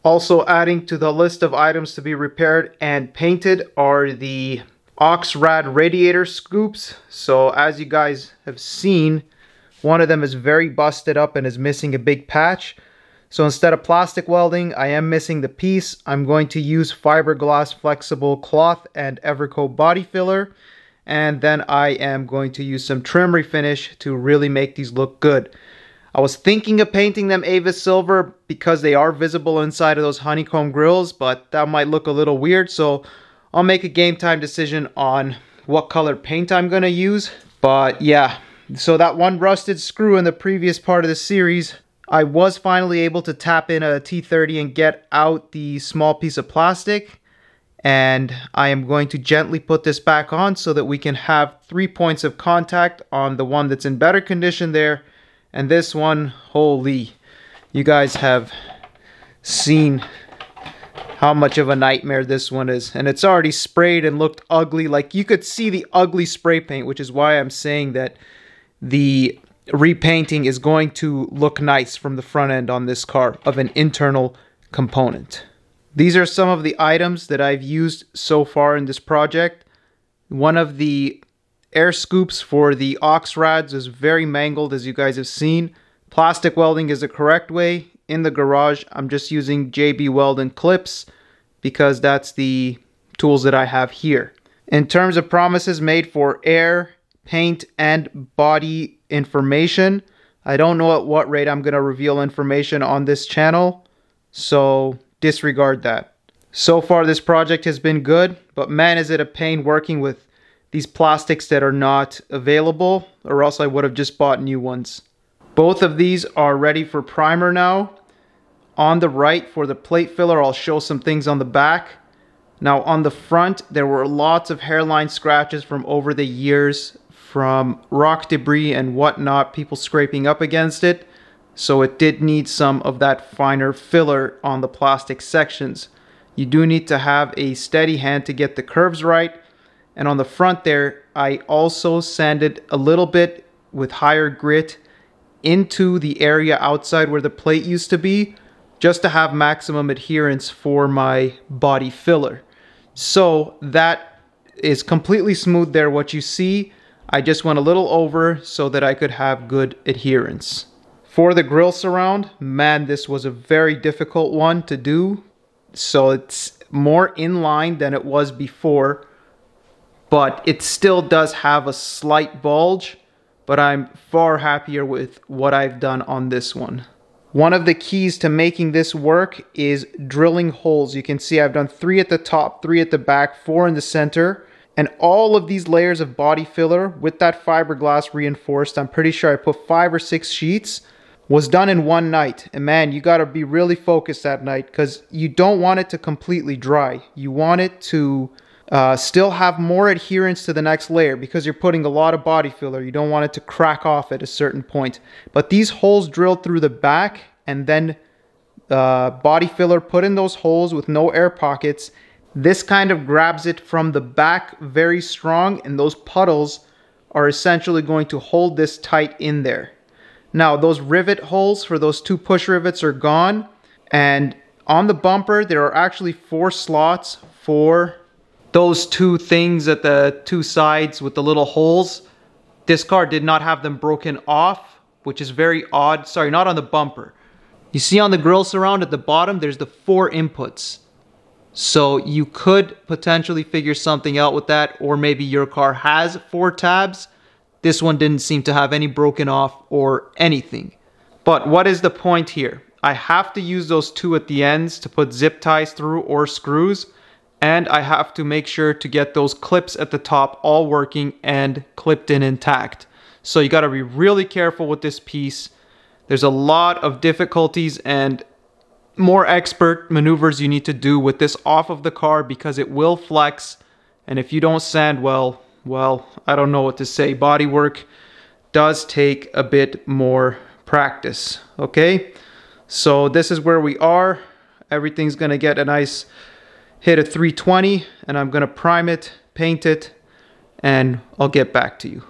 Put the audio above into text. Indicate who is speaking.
Speaker 1: Also adding to the list of items to be repaired and painted are the Oxrad radiator scoops. So as you guys have seen, one of them is very busted up and is missing a big patch. So instead of plastic welding, I am missing the piece. I'm going to use fiberglass flexible cloth and Evercoat body filler. And then I am going to use some trim refinish to really make these look good. I was thinking of painting them Avis silver because they are visible inside of those honeycomb grills, but that might look a little weird. So I'll make a game time decision on what color paint I'm going to use. But yeah, so that one rusted screw in the previous part of the series, I was finally able to tap in a T30 and get out the small piece of plastic. And I am going to gently put this back on so that we can have 3 points of contact on the one that's in better condition there. And this one, holy, you guys have seen how much of a nightmare this one is. And it's already sprayed and looked ugly. Like you could see the ugly spray paint, which is why I'm saying that the repainting is going to look nice from the front end on this car of an internal component. These are some of the items that I've used so far in this project. One of the air scoops for the Oxrads is very mangled, as you guys have seen. Plastic welding is the correct way. In the garage, I'm just using JB Weldon clips because that's the tools that I have here. In terms of promises made for air, paint, and body information, I don't know at what rate I'm going to reveal information on this channel, so disregard that. So far this project has been good, but man is it a pain working with these plastics that are not available, or else I would have just bought new ones. Both of these are ready for primer now. On the right for the plate filler, I'll show some things on the back. Now on the front, there were lots of hairline scratches from over the years from rock debris and whatnot, people scraping up against it. So it did need some of that finer filler on the plastic sections. You do need to have a steady hand to get the curves right. And on the front there, I also sanded a little bit with higher grit into the area outside where the plate used to be, just to have maximum adherence for my body filler. So that is completely smooth there. What you see, I just went a little over so that I could have good adherence. For the grille surround, man, this was a very difficult one to do. So it's more in line than it was before, but it still does have a slight bulge, but I'm far happier with what I've done on this one. One of the keys to making this work is drilling holes. You can see I've done 3 at the top, 3 at the back, 4 in the center. And all of these layers of body filler with that fiberglass reinforced, I'm pretty sure I put 5 or 6 sheets, was done in one night. And man, you got to be really focused that night because you don't want it to completely dry. You want it to still have more adherence to the next layer because you're putting a lot of body filler. You don't want it to crack off at a certain point. But these holes drilled through the back and then body filler put in those holes with no air pockets. This kind of grabs it from the back very strong, and those puddles are essentially going to hold this tight in there. Now those rivet holes for those 2 push rivets are gone, and on the bumper there are actually 4 slots for those 2 things at the 2 sides with the little holes. This car did not have them broken off, which is very odd. Sorry, not on the bumper. You see on the grille surround at the bottom, there's the 4 inputs. So you could potentially figure something out with that, or maybe your car has 4 tabs. This one didn't seem to have any broken off or anything. But what is the point here? I have to use those 2 at the ends to put zip ties through or screws, and I have to make sure to get those clips at the top all working and clipped in intact. So you got to be really careful with this piece. There's a lot of difficulties and more expert maneuvers you need to do with this off of the car because it will flex, and if you don't sand well, I don't know what to say. Bodywork does take a bit more practice. Okay, so this is where we are. Everything's gonna get a nice hit of 320, and I'm gonna prime it, paint it, and I'll get back to you.